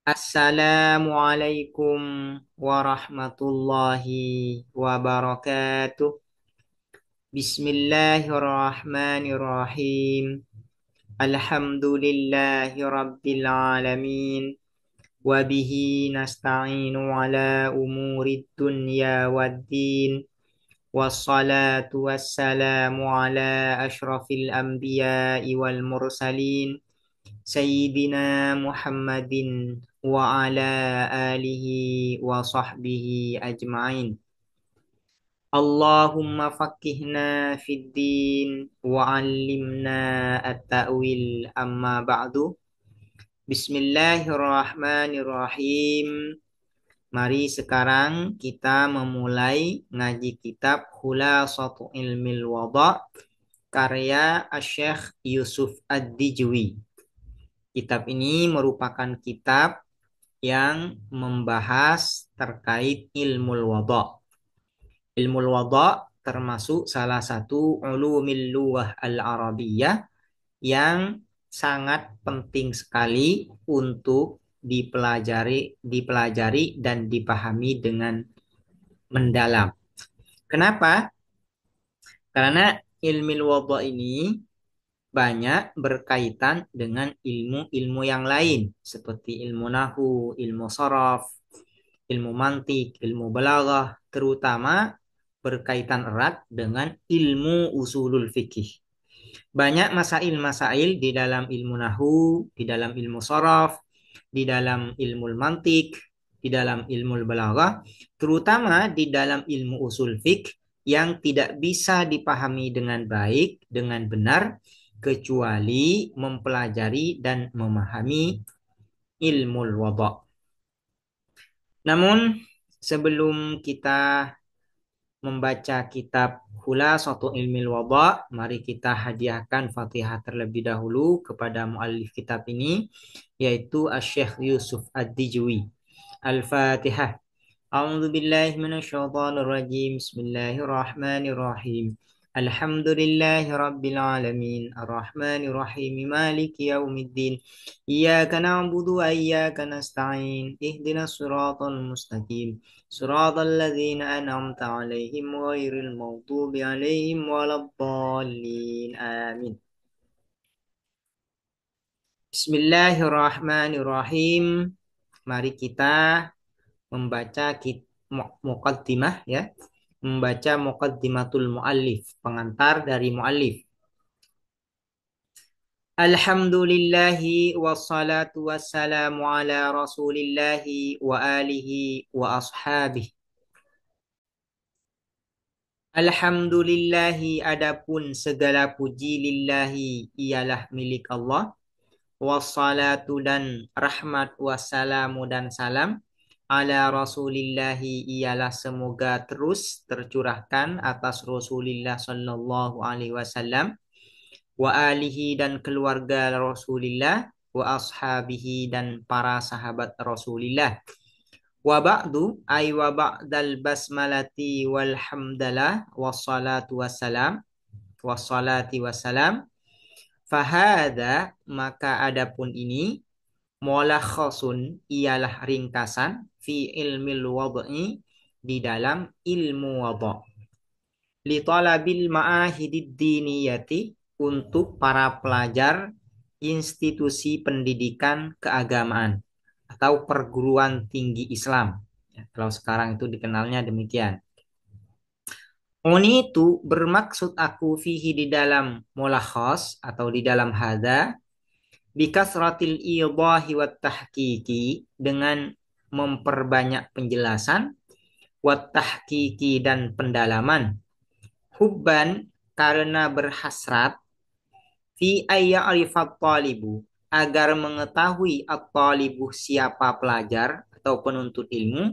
Assalamualaikum warahmatullahi wabarakatuh. Bismillahirrahmanirrahim. Alhamdulillahi rabbil alamin. Wabihi nasta'inu ala umurid dunya waddin. Wassalatu wassalamu ala ashrafil anbiya'i wal mursalin. Sayyidina Muhammadin wa ala alihi wa sahbihi ajma'in. Allahumma faqihna fid din wa 'allimna at-ta'wil amma ba'du. Bismillahirrahmanirrahim. Mari sekarang kita memulai ngaji kitab Khulasatu Ilmil Wada karya Asy-Syaikh Yusuf Ad-Dijwi. Kitab ini merupakan kitab yang membahas terkait ilmu wada. Ilmu wada termasuk salah satu ulumil lughah al-arabiyyah yang sangat penting sekali untuk dipelajari dan dipahami dengan mendalam. Kenapa? Karena ilmu wada ini banyak berkaitan dengan ilmu-ilmu yang lain seperti ilmu nahu, ilmu sharaf, ilmu mantik, ilmu balaghah, terutama berkaitan erat dengan ilmu usulul fikih. Banyak masail-masail di dalam ilmu nahu, di dalam ilmu sharaf, di dalam ilmu mantik, di dalam ilmu balaghah, terutama di dalam ilmu usul fikih yang tidak bisa dipahami dengan baik, dengan benar, kecuali mempelajari dan memahami ilmu wada. Namun sebelum kita membaca kitab Khulasatu Ilmil Wada, mari kita hadiahkan Fatihah terlebih dahulu kepada muallif kitab ini, yaitu Asy-Syaikh Yusuf Ad-Dijwi. Al-Fatihah. A'udzu billahi minasyaitonir rajim. Bismillahirrahmanirrahim. Alhamdulillahi rabbil alamin. Arrahmanir rahim. Maliki yaumiddin. Iyyaka na'budu wa iyyaka nasta'in. Ihdinas siratal mustaqim. Siratal ladzina an'amta 'alaihim ghairil maghdubi 'alaihim waladdallin. Amin. Bismillahirrahmanirrahim. Mari kita membaca muqaddimah ya, membaca muqaddimatul muallif, pengantar dari muallif. Alhamdulillahi wassalatu wassalamu ala rasulillahi wa alihi wa ashabihi. Alhamdulillahi, adapun segala puji lillahi ialah milik Allah. Wassalatu dan rahmat wassalamu dan salam ala rasulillahi ialah semoga terus tercurahkan atas Rasulillah sallallahu alaihi wasallam, wa alihi dan keluarga Rasulillah, wa ashabihi dan para sahabat Rasulillah. Wa ba'du ay wa ba'dal basmalati walhamdalah wassalatu wassalam wassalati wassalam. Fahada, maka adapun ini, mulakhasun ialah ringkasan fi ilmil wad'i di dalam ilmu wada'. Li talabil ma'ahidid diniyati, untuk para pelajar institusi pendidikan keagamaan atau perguruan tinggi Islam. Ya, kalau sekarang itu dikenalnya demikian. Ini itu bermaksud aku fihi di dalam mulakhas atau di dalam hada bikasratil idahi wat tahqiqi, dengan memperbanyak penjelasan, wat tahqiqi dan pendalaman, hubban karena berhasrat, fi ayya arifat talibu agar mengetahui at-talibu siapa pelajar atau penuntut ilmu,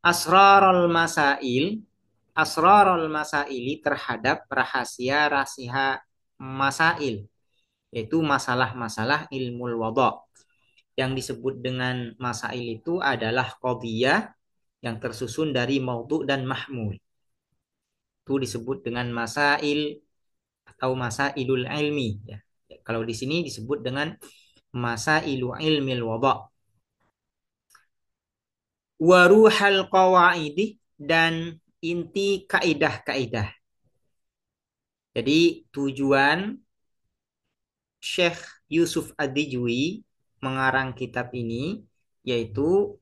asrarul masail, asrarul masaili terhadap rahasia-rahasia masail, yaitu masalah-masalah ilmu wada'. Yang disebut dengan masail itu adalah qadhiyah yang tersusun dari maudhu' dan mahmul. Itu disebut dengan masail atau masailul ilmi ya. Kalau di sini disebut dengan masailu ilmil wada'. Waruhal qawaidi dan inti kaidah-kaidah. Jadi tujuan Syekh Yusuf Ad-Dijwi mengarang kitab ini yaitu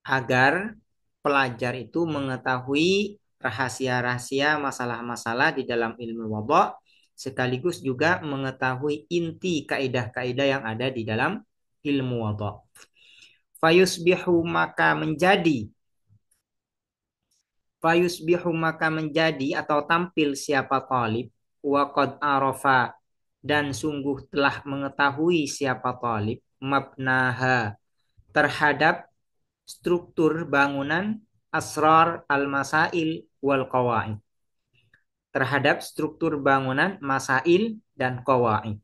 agar pelajar itu mengetahui rahasia-rahasia masalah-masalah di dalam ilmu wadha sekaligus juga mengetahui inti kaidah-kaidah yang ada di dalam ilmu wadha. Fayusbihu maka menjadi Fayusbihu maka menjadi atau tampil siapa talib wa qad arafa dan sungguh telah mengetahui siapa talib mabnaha terhadap struktur bangunan asrar al-masail wal qawaid terhadap struktur bangunan masail dan qawaid.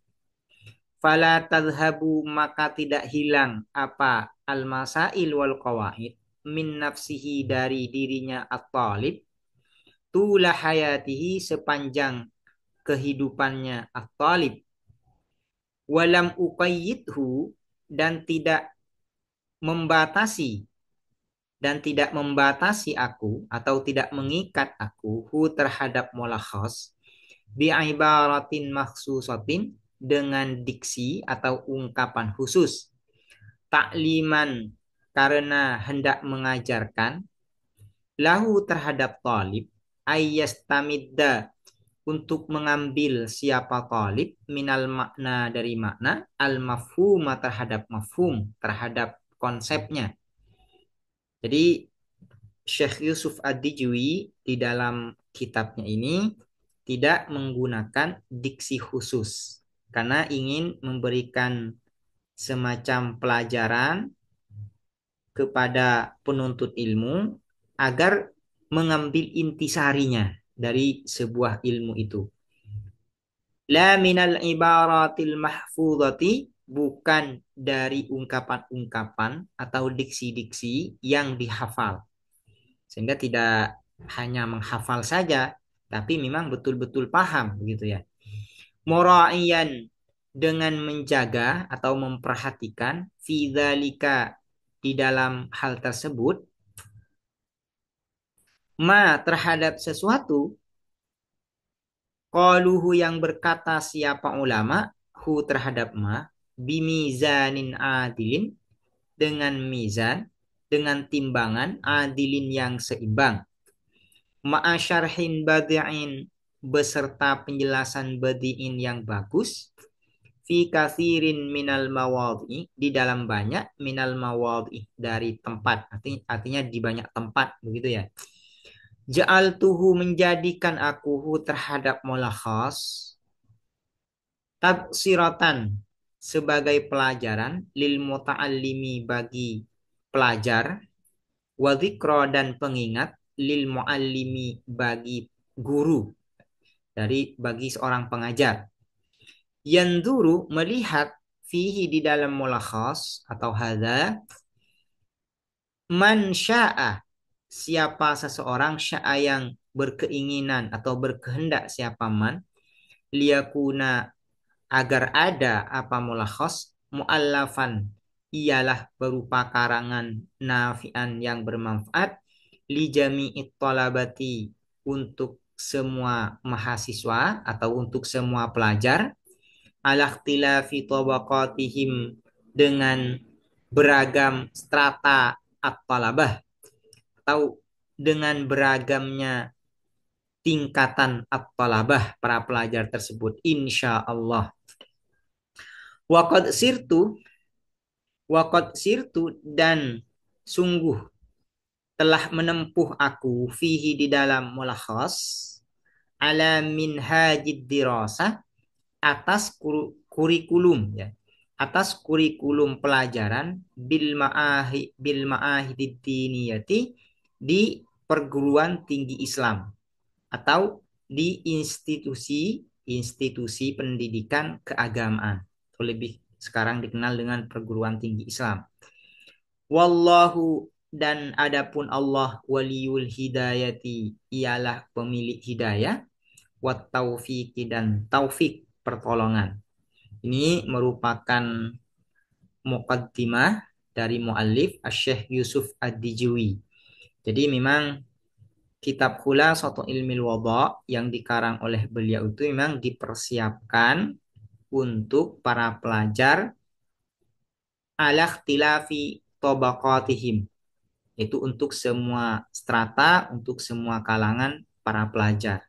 Fala tadhhabu maka tidak hilang apa al-masail wal qawaid min nafsihi dari dirinya at-talib tula hayatihi sepanjang kehidupannya at-talib walam uqayyidhu dan membatasi tidak membatasi aku atau tidak mengikat aku terhadap mulakhas bi'ibaratin makhsusatin dengan diksi atau ungkapan khusus takliman karena hendak mengajarkan lahu terhadap talib ayyastamidda untuk mengambil siapa talib minal makna dari makna al mafhuma terhadap mafhum terhadap konsepnya. Jadi Syekh Yusuf Ad-Dijwi di dalam kitabnya ini tidak menggunakan diksi khusus karena ingin memberikan semacam pelajaran kepada penuntut ilmu agar mengambil intisarinya dari sebuah ilmu itu. La minal ibaratil mahfudhati bukan dari ungkapan-ungkapan atau diksi-diksi yang dihafal. Sehingga tidak hanya menghafal saja, tapi memang betul-betul paham begitu ya. Mura'iyan dengan menjaga atau memperhatikan fidzalika di dalam hal tersebut terhadap sesuatu qaluhu yang berkata siapa ulama terhadap bimizanin adilin dengan mizan dengan timbangan adilin yang seimbang ma'asyarhin badi'in beserta penjelasan badi'in yang bagus fi kathirin minal mawadhi di dalam banyak minal mawadhi dari tempat artinya di banyak tempat begitu ya. Ja'altuhu menjadikan aku terhadap mulakhas tabsiratan sebagai pelajaran lil muta'allimi bagi pelajar wa dzikra dan pengingat lil muallimi bagi guru bagi seorang pengajar. Yanzuru melihat fihi di dalam mulakhas atau hadza man sya'a siapa seseorang sya'a yang berkeinginan atau berkehendak siapa man liyakuna agar ada apa mulakhas muallafan ialah berupa karangan nafi'an yang bermanfaat li jami'it talabati untuk semua mahasiswa atau untuk semua pelajar ala ikhtilafi tabaqatihim dengan beragam strata at-talabah atau dengan beragamnya tingkatan at-talabah para pelajar tersebut insyaallah. Waqad sirtu dan sungguh telah menempuh aku fihi di dalam mulakhas ala minhajid dirasah atas kurikulum ya atas kurikulum pelajaran bil ma'ahidid diniyati di perguruan tinggi Islam atau di institusi pendidikan keagamaan atau lebih sekarang dikenal dengan perguruan tinggi Islam. Wallahu dan adapun Allah waliyul hidayati ialah pemilik hidayah wat taufiqi dan taufik pertolongan. Ini merupakan muqaddimah dari muallif Asy-Syaikh Yusuf Ad-Dijwi. Jadi memang kitab Khulasatul Ilmil Wada yang dikarang oleh beliau itu memang dipersiapkan untuk para pelajar ala ikhtilafi tabaqatihim. Itu untuk semua strata, untuk semua kalangan para pelajar.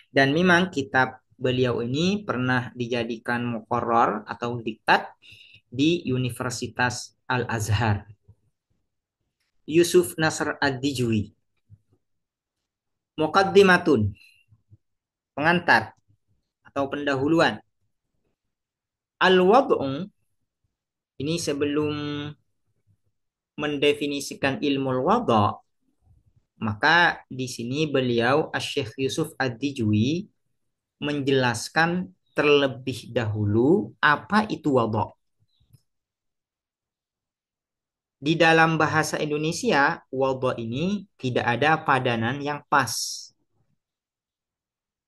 Dan memang kitab beliau ini pernah dijadikan muqarrar atau diktat di Universitas Al-Azhar. Yusuf Nasr Ad-Dijwi. Muqaddimatun, pengantar atau pendahuluan. Al-wad'u, ini sebelum mendefinisikan ilmu wada, maka di sini beliau Asy-Syaikh Yusuf Ad-Dijwi menjelaskan terlebih dahulu apa itu wada. Di dalam bahasa Indonesia, wada ini tidak ada padanan yang pas.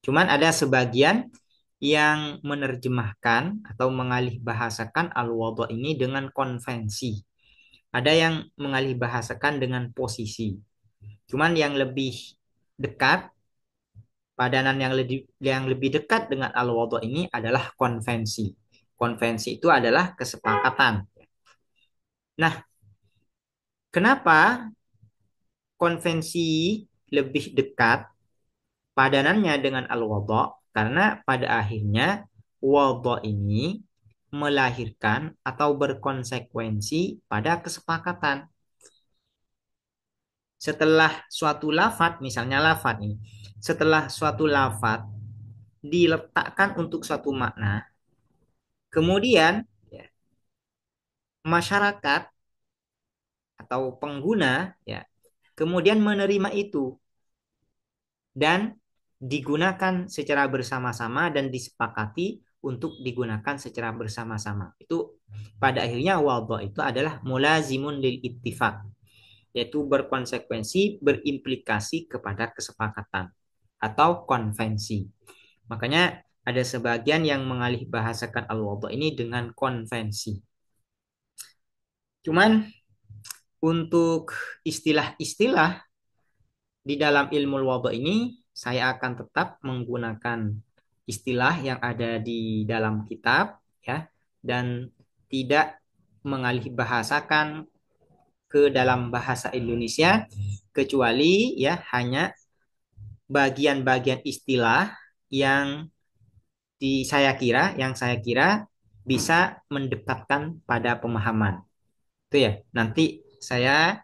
Cuman ada sebagian yang menerjemahkan atau mengalih bahasakan al-wada ini dengan konvensi. Ada yang mengalih bahasakan dengan posisi. Cuman yang lebih dekat, padanan yang lebih dekat dengan al-wada ini adalah konvensi. Konvensi itu adalah kesepakatan. Nah, kenapa konvensi lebih dekat padanannya dengan al-wada? Karena pada akhirnya wada ini melahirkan atau berkonsekuensi pada kesepakatan. Setelah suatu lafat, misalnya lafat ini, setelah suatu lafat diletakkan untuk suatu makna, kemudian ya, masyarakat atau pengguna ya kemudian menerima itu dan digunakan secara bersama-sama dan disepakati untuk digunakan secara bersama-sama. Itu pada akhirnya wadha itu adalah mulazimun lil ittifaq, yaitu berkonsekuensi, berimplikasi kepada kesepakatan atau konvensi. Makanya ada sebagian yang mengalih bahasakan al-wadha ini dengan konvensi. Cuman untuk istilah-istilah di dalam ilmu wadha ini saya akan tetap menggunakan istilah yang ada di dalam kitab ya dan tidak mengalih bahasakan ke dalam bahasa Indonesia kecuali ya hanya bagian-bagian istilah yang saya kira bisa mendekatkan pada pemahaman. Itu ya. Nanti saya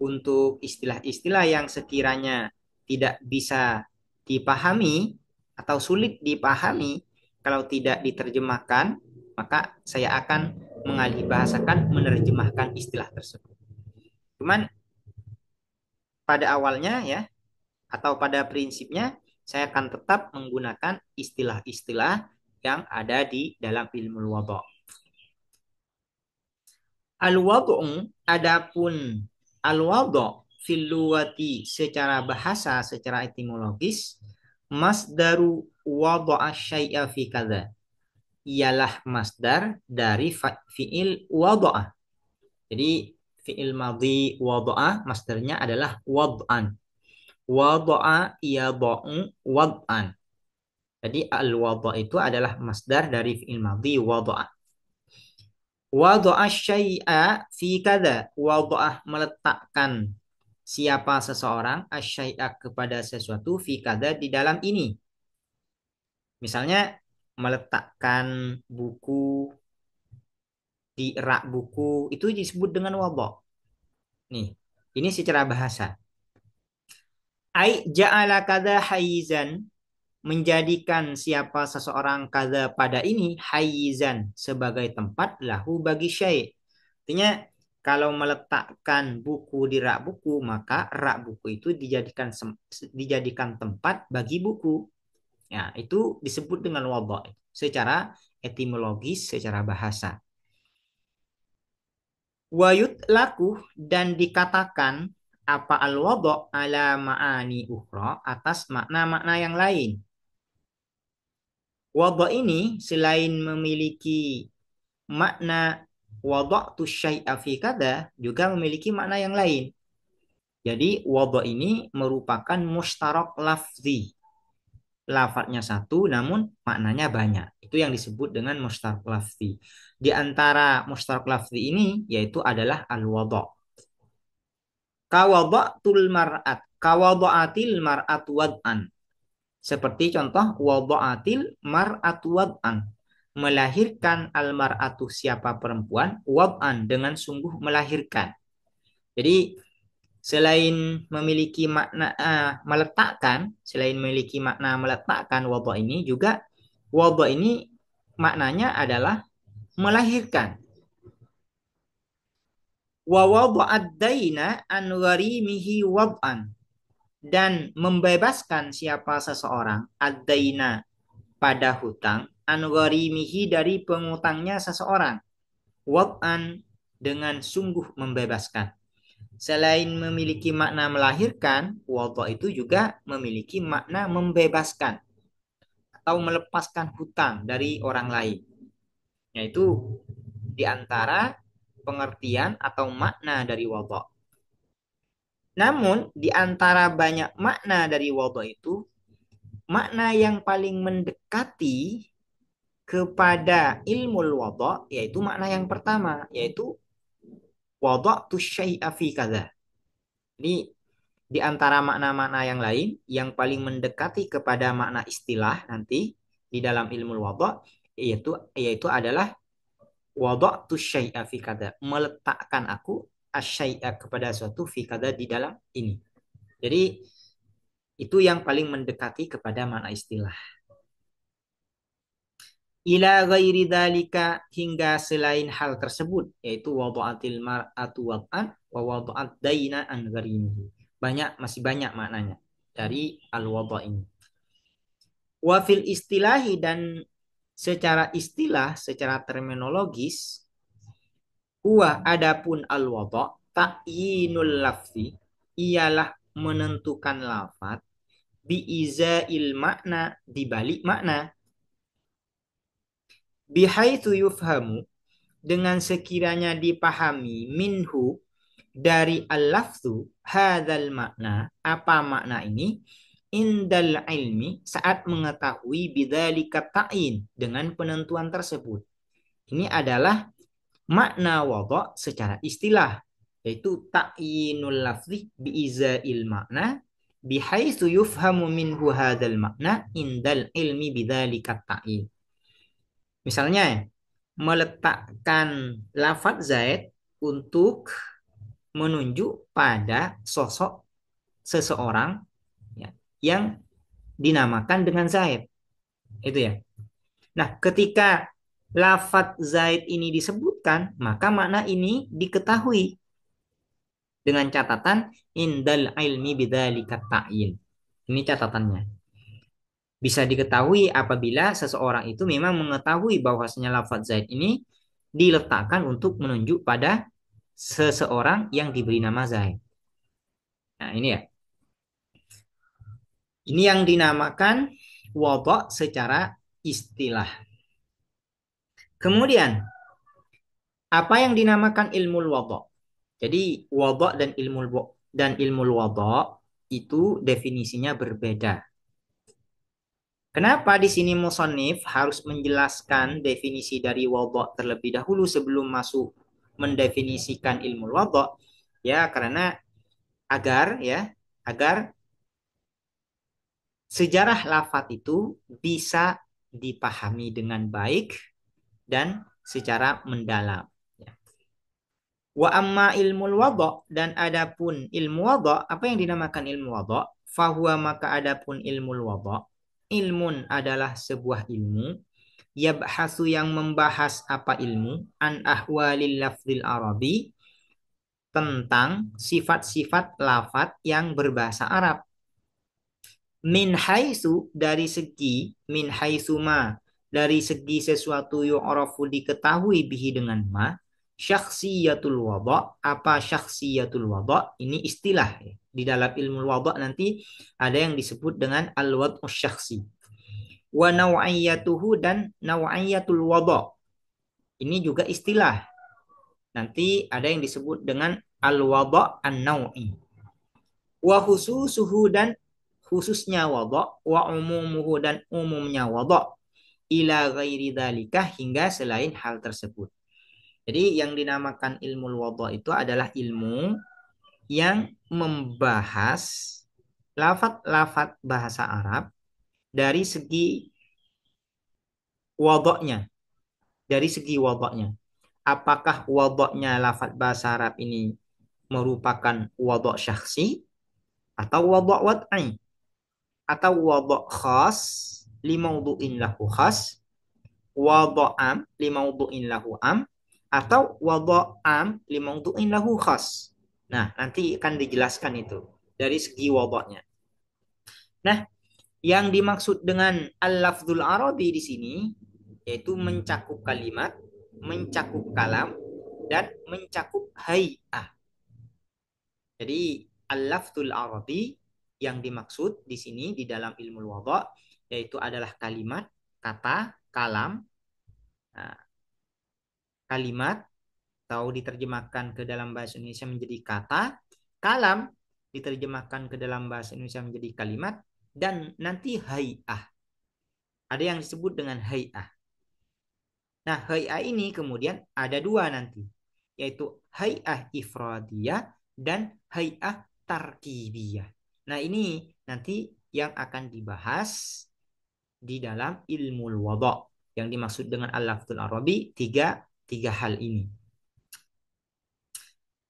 untuk istilah-istilah yang sekiranya tidak bisa dipahami atau sulit dipahami kalau tidak diterjemahkan, maka saya akan mengalih bahasakan menerjemahkan istilah tersebut. Cuman pada awalnya ya atau pada prinsipnya saya akan tetap menggunakan istilah-istilah yang ada di dalam ilmu wadha. Al-wad'u, adapun al-wad'u fil lughati secara bahasa, secara etimologis, masdaru wada'a syai'a fi kadza. Ialah masdar dari fi'il wada'a. Jadi fi'il madhi wada'a masdarnya adalah wad'an. Wada'a yada'u wad'an. Jadi al-wada' itu adalah masdar dari fi'il madhi wada'a. Wada'a syai'a fi kada. Wada'ah meletakkan siapa seseorang asyai'a kepada sesuatu fi kada di dalam ini. Misalnya meletakkan buku di rak buku itu disebut dengan wada'. Nih, ini secara bahasa. Ai ja'ala kada hayizan, menjadikan siapa seseorang kada pada ini hayizan sebagai tempat lahu bagi syai'. Artinya kalau meletakkan buku di rak buku maka rak buku itu dijadikan tempat bagi buku. Ya, itu disebut dengan wadha' secara etimologis, secara bahasa. Wayut laku dan dikatakan apa al-wadha' ala ma'ani ukhra atas makna-makna yang lain. Wadha' ini selain memiliki makna wada'tu syai'a fi kada juga memiliki makna yang lain. Jadi wada' ini merupakan mustarak lafzi. Lafadznya satu namun maknanya banyak. Itu yang disebut dengan mustarak lafzi. Di antara mustarak lafzi ini yaitu adalah al-wada'. Kawada'tul mar'at. Kawada'atil mar'at wad'an. Seperti contoh wada'atil mar'at wad'an. Melahirkan al-mar'atu siapa perempuan wad'an dengan sungguh melahirkan. Jadi selain memiliki makna meletakkan, selain memiliki makna meletakkan wada' ini juga wada' ini maknanya adalah melahirkan. Wa wada'ad daina an gharimihi wad'an, dan membebaskan siapa seseorang ad-daina pada hutang an gharimihi dari pengutangnya seseorang wad'an dengan sungguh membebaskan. Selain memiliki makna melahirkan, wada' itu juga memiliki makna membebaskan atau melepaskan hutang dari orang lain. Yaitu di antara pengertian atau makna dari wada'. Namun di antara banyak makna dari wada' itu, makna yang paling mendekati kepada ilmu wada' yaitu makna yang pertama, yaitu wada'tu syai'a fi kadza. Ini di antara makna-makna yang lain yang paling mendekati kepada makna istilah nanti di dalam ilmu wada' yaitu adalah wada'tu syai'a fi kada, meletakkan aku asyai'a kepada suatu fi kada di dalam ini. Jadi itu yang paling mendekati kepada makna istilah. Ila ghairi dzalika, hingga selain hal tersebut, yaitu wada'atil mar'atu wad'an wa wada'at daina an gharimihi. Masih banyak maknanya dari al-wada' ini. Wa fil istilahi, dan secara istilah, secara terminologis, huwa adapun al-wada' ta'yinul lafzi, ialah menentukan lafaz biizail makna, dibalik makna, bihaitsu yufhamu, dengan sekiranya dipahami, minhu dari al-lafzu, hadzal makna, apa makna ini, indal ilmi, saat mengetahui, bidzalika ta'in, dengan penentuan tersebut. Ini adalah makna wada' secara istilah, yaitu ta'yinul lafzi biizail makna bihaitsu yufhamu minhu hadzal makna indal ilmi bidzalika ta'in. Misalnya, meletakkan lafaz Zaid untuk menunjuk pada sosok seseorang, ya, yang dinamakan dengan Zaid. Itu ya. Nah, ketika lafaz Zaid ini disebutkan, maka makna ini diketahui dengan catatan indal ilmi bidzalika ta'yin. Ini catatannya. Bisa diketahui apabila seseorang itu memang mengetahui bahwasanya lafaz Zaid ini diletakkan untuk menunjuk pada seseorang yang diberi nama Zaid. Nah, ini ya. Ini yang dinamakan wada' secara istilah. Kemudian, apa yang dinamakan ilmu wada'? Jadi, wada' dan ilmu wada' itu definisinya berbeda. Kenapa di sini musannif harus menjelaskan definisi dari wada' terlebih dahulu sebelum masuk mendefinisikan ilmu wada'? Ya, karena agar sejarah lafaz itu bisa dipahami dengan baik dan secara mendalam. Wa amma ilmu wada', dan adapun ilmu wada', apa yang dinamakan ilmu wada'? Fahuwa, maka adapun ilmu wada', ilmun adalah sebuah ilmu, yabhasu yang membahas apa ilmu, an ahwalil lafzil arabi, tentang sifat-sifat lafaz yang berbahasa Arab. Min haitsu, dari segi, min haitsu ma, dari segi sesuatu yu'rafu diketahui bihi dengan ma, syakhsiyatul wada', apa syakhsiyatul wada'? Ini istilah ya. Di dalam ilmu wada' nanti ada yang disebut dengan al-wad'u syakhsi. Wa naw'iyatuhu, dan naw'iyatul wada'. Ini juga istilah. Nanti ada yang disebut dengan al-wada' an-naw'i. Wa khususuhu dan khususnya wada' wa umumuhu dan umumnya wada' ila ghairi dzalika hingga selain hal tersebut. Jadi yang dinamakan ilmu wada' itu adalah ilmu yang membahas lafat-lafat bahasa Arab dari segi wadoknya, dari segi wadoknya. Apakah wadoknya lafat bahasa Arab ini merupakan wadok syakhsi atau wadok wad'i atau wadok khas limaudu'in lahu khas, wadok am limaudu'in lahu am atau wadok am limaudu'in lahu khas. Nah, nanti akan dijelaskan itu dari segi wadoknya. Nah, yang dimaksud dengan al-lafzul arabi di sini yaitu mencakup kalimat, mencakup kalam, dan mencakup hay'ah. Jadi al-lafzul arabi yang dimaksud di sini di dalam ilmu wada' yaitu adalah kalimat, kata, kalam. Nah, kalimat atau diterjemahkan ke dalam bahasa Indonesia menjadi kata, kalam diterjemahkan ke dalam bahasa Indonesia menjadi kalimat, dan nanti hay'ah. Ada yang disebut dengan hay'ah. Nah, hay'ah ini kemudian ada dua nanti, yaitu hay'ah ifradiyah dan hay'ah tarkibiyah. Nah, ini nanti yang akan dibahas di dalam ilmu wada'. Yang dimaksud dengan al-lafzul arabi tiga hal ini.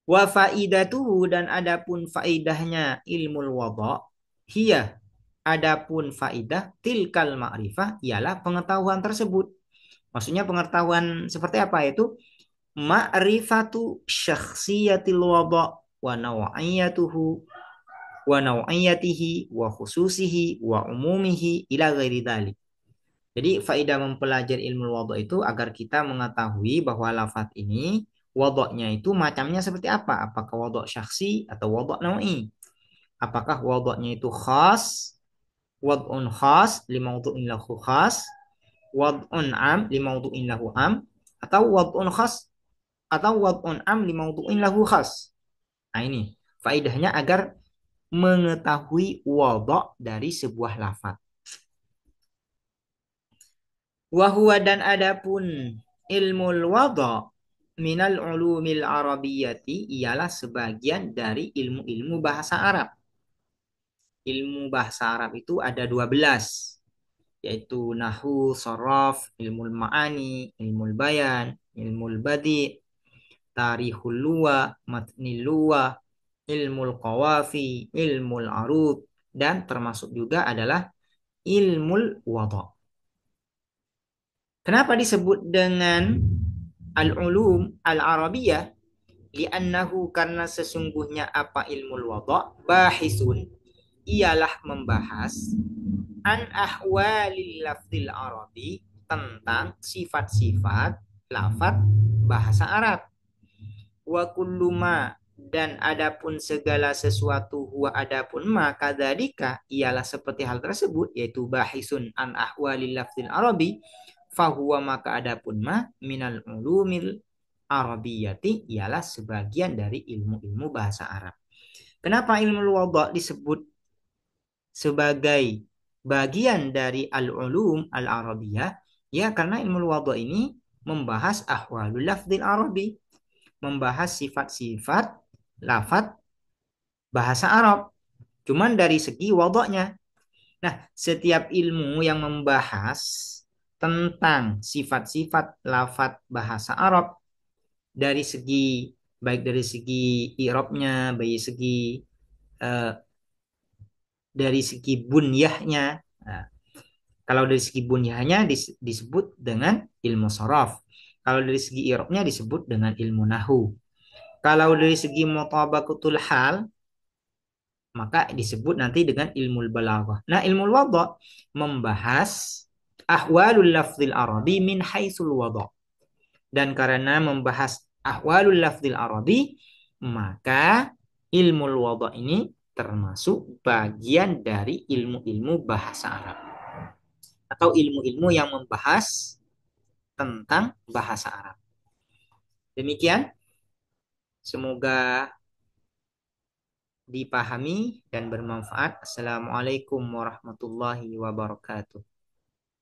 Wa faidatuhu dan adapun faidahnya ilmu wada' hiya adapun faidah tilkal ma'rifah ialah pengetahuan tersebut. Maksudnya pengetahuan seperti apa itu? Ma'rifatu syakhsiyatil wada' wa naw'iyatuhu wa naw'iyatihi wa khususihi wa umumihi ila ghairi dzalik. Jadi faedah mempelajari ilmu wada' itu agar kita mengetahui bahwa lafaz ini wada'nya itu macamnya seperti apa? Apakah wada' syakhsi atau wada' naw'i? Apakah wada'nya itu khas, wad'un khas limaudu'in lahu khas, wad'un am limaudu'in lahu am, atau wad'un khas atau wad'un am limaudu'in lahu khas. Nah, ini faedahnya agar mengetahui wada' dari sebuah lafaz. Wahuwa dan adapun ilmu wada' minal ulumil arabiyyati ialah sebagian dari ilmu-ilmu bahasa Arab. Ilmu bahasa Arab itu ada 12, yaitu nahu, sorof, ilmu ma'ani, ilmu bayan, ilmu badi, tarikhul luwa, matnil luwa, ilmu qawafi, ilmu arud, dan termasuk juga adalah ilmu wada'. Kenapa disebut dengan al-ulum al-arabiyah? Li'annahu karena sesungguhnya apa ilmu wada' bahisun ialah membahas an ahwalil lafzil arabi tentang sifat-sifat lafaz bahasa Arab. Wa kullu ma dan adapun segala sesuatu huwa adapun maka dzalika ialah seperti hal tersebut yaitu bahisun an ahwalil lafzil arabi fahuwa maka adapun ma minal ulumil arabiyati ialah sebagian dari ilmu-ilmu bahasa Arab. Kenapa ilmu wada' disebut sebagai bagian dari al-ulum al-arabiyah? Ya karena ilmu wada' ini membahas ahwalul lafzil arabi, membahas sifat-sifat lafaz bahasa Arab. Cuman dari segi wadoknya. Nah, setiap ilmu yang membahas tentang sifat-sifat lafaz bahasa Arab dari segi baik dari segi i'rabnya, eh, dari segi bunyahnya. Nah, kalau dari segi bunyahnya disebut dengan ilmu sorof. Kalau dari segi i'rabnya disebut dengan ilmu nahu. Kalau dari segi mutabaqatul hal maka disebut nanti dengan ilmu balaghah. Nah, ilmu wada' membahas ahwalul lafzil arabi min haitsul wada'. Dan karena membahas ahwalul lafzil arabi, maka ilmu wada' ini termasuk bagian dari ilmu-ilmu bahasa Arab atau ilmu-ilmu yang membahas tentang bahasa Arab. Demikian. Semoga dipahami dan bermanfaat. Assalamualaikum warahmatullahi wabarakatuh.